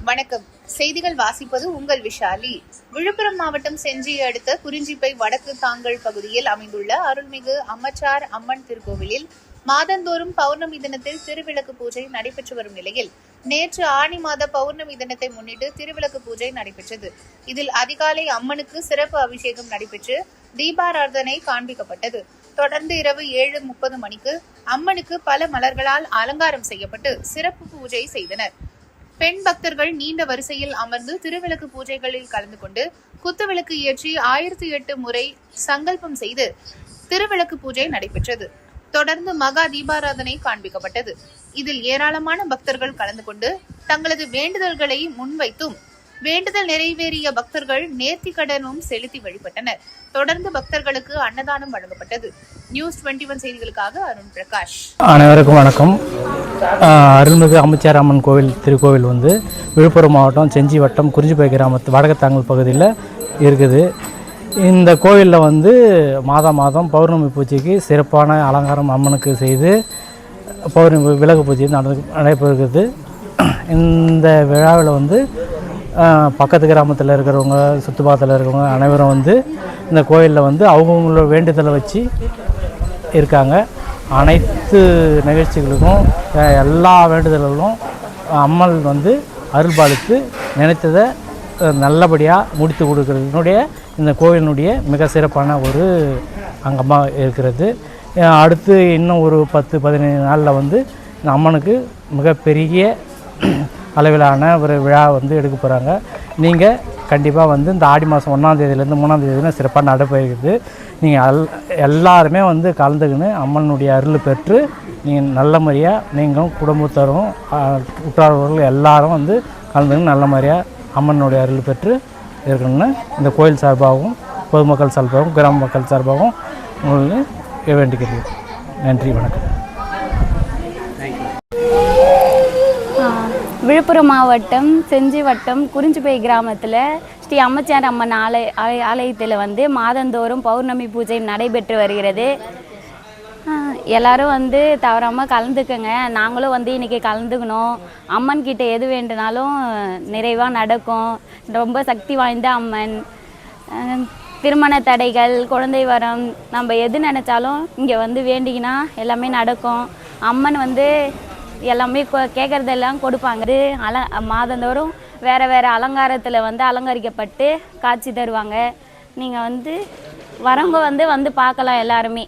வணக்கம். செய்திகள் வாசிப்பது உங்கள் விஷாலி. விழுப்புரம் மாவட்டம் செஞ்சியை அடுத்த குறிஞ்சிப்பை வடக்கு தாங்கல் பகுதியில் அமைந்துள்ள அருள்மிகு அம்மச்சார் அம்மன் திருக்கோவிலில் மாதந்தோறும் பௌர்ணமி தினத்தில் திருவிளக்கு பூஜை நடைபெற்று வரும் நிலையில் நேற்று ஆனி மாத பௌர்ணமி தினத்தை முன்னிட்டு திருவிளக்கு பூஜை நடைபெற்றது. இதில் அதிகாலை அம்மனுக்கு சிறப்பு அபிஷேகம் நடைபெற்று தீபாராதனை காண்பிக்கப்பட்டது. தொடர்ந்து இரவு 7:30 மணிக்கு அம்மனுக்கு பல மலர்களால் அலங்காரம் செய்யப்பட்டு சிறப்பு பூஜை செய்தனர். பெண் பக்தர்கள் நீண்ட வரிசையில் அமர்ந்து திருவிளக்கு பூஜைகளில் கலந்து கொண்டு குத்துவிளக்கு ஏற்றி 1008 முறை சங்கல்பம் செய்து திருவிளக்கு பூஜை நடைபெற்றது. தொடர்ந்து மகா தீபாராதனை காண்பிக்கப்பட்டது. இதில் ஏராளமான பக்தர்கள் கலந்து கொண்டு தங்களது வேண்டுதல்களை முன்வைத்தும் வேண்டுதல் நிறைவேறிய பக்தர்கள் நேர்த்திக்கடனும் செலுத்தி வழிபட்டனர். தொடர்ந்து பக்தர்களுக்கு அன்னதானம் வழங்கப்பட்டது. நியூஸ் 21 செய்திகளுக்காக அருண் பிரகாஷ். அனைவருக்கும் வணக்கம். அருள்மிகு அம்மச்சார் அம்மன் கோவில் திருக்கோவில் விழுப்புரம் மாவட்டம் செஞ்சி வட்டம் குறிஞ்சிப்பை கிராமத்து வடக்கு தாங்கல் பகுதியில் இருக்குது. இந்த கோவிலில் மாதம் பௌர்ணமி பூஜைக்கு சிறப்பான அலங்காரம் அம்மனுக்கு செய்து பௌர்ணமி விளக்கு பூஜை நடைபெறுகிறது. இந்த விழாவில் பக்கத்து கிராமத்தில் இருக்கிறவங்க சுற்றுப்பாத்தில் இருக்கிறவங்க அனைவரும் இந்த கோயிலில் அவங்களோட வேண்டுதலை வச்சு இருக்காங்க. அனைத்து நிகழ்ச்சிகளுக்கும் எல்லா வேண்டுதல்களும் அம்மல் அருள்பாலித்து நினைத்ததை நல்லபடியாக முடித்து கொடுக்கறதுனுடைய இந்த கோவிலினுடைய மிக சிறப்பான ஒரு அங்கமாக இருக்கிறது. அடுத்து இன்னும் ஒரு 10-15 நாளில் இந்த அம்மனுக்கு மிகப்பெரிய அளவிலான ஒரு விழா எடுக்க போகிறாங்க. நீங்கள் கண்டிப்பாக இந்த ஆடி மாதம் 1ஆம் தேதியிலேருந்து 3ஆம் தேதி சிறப்பாக நடைபெறுகிறது. நீங்கள் எல்லாருமே கலந்துக்கின்னு அம்மனுடைய அருள் பெற்று நீங்கள் நல்ல முறையாக நீங்களும் குடும்பத்தரும் உற்றார்கள் எல்லாரும் கலந்துக்கின்னு நல்ல முறையாக அம்மனுடைய அருள் பெற்று இருக்கணும்னு இந்த கோயில் சார்பாகவும் பொதுமக்கள் சார்பாகவும் கிராம மக்கள் சார்பாகவும் உங்களுக்கு வேண்டிக்கிறேன். நன்றி, வணக்கம். விழுப்புரம் மாவட்டம் செஞ்சி வட்டம் குறிஞ்சிப்பை கிராமத்தில் ஸ்ரீ அம்மச்சார் அம்மன் ஆலயத்தில் மாதந்தோறும் பௌர்ணமி பூஜை நடைபெற்று வருகிறது. எல்லோரும் தவறாமல் கலந்துக்கங்க. நாங்களும் இன்றைக்கி கலந்துக்கணும். அம்மன் கிட்ட எது வேண்டுனாலும் நிறைவாக நடக்கும். ரொம்ப சக்தி வாய்ந்த அம்மன். திருமண தடைகள், குழந்தை வரம், நம்ம எது நினச்சாலும் இங்கே வேண்டிக்கினா எல்லாமே நடக்கும். அம்மன் எல்லாமே கேட்குறதெல்லாம் கொடுப்பாங்க. மாதந்தோறும் வேறு அலங்காரத்தில் அலங்கரிக்கப்பட்டு காட்சி தருவாங்க. நீங்கள் வரவங்க பார்க்கலாம் எல்லாருமே.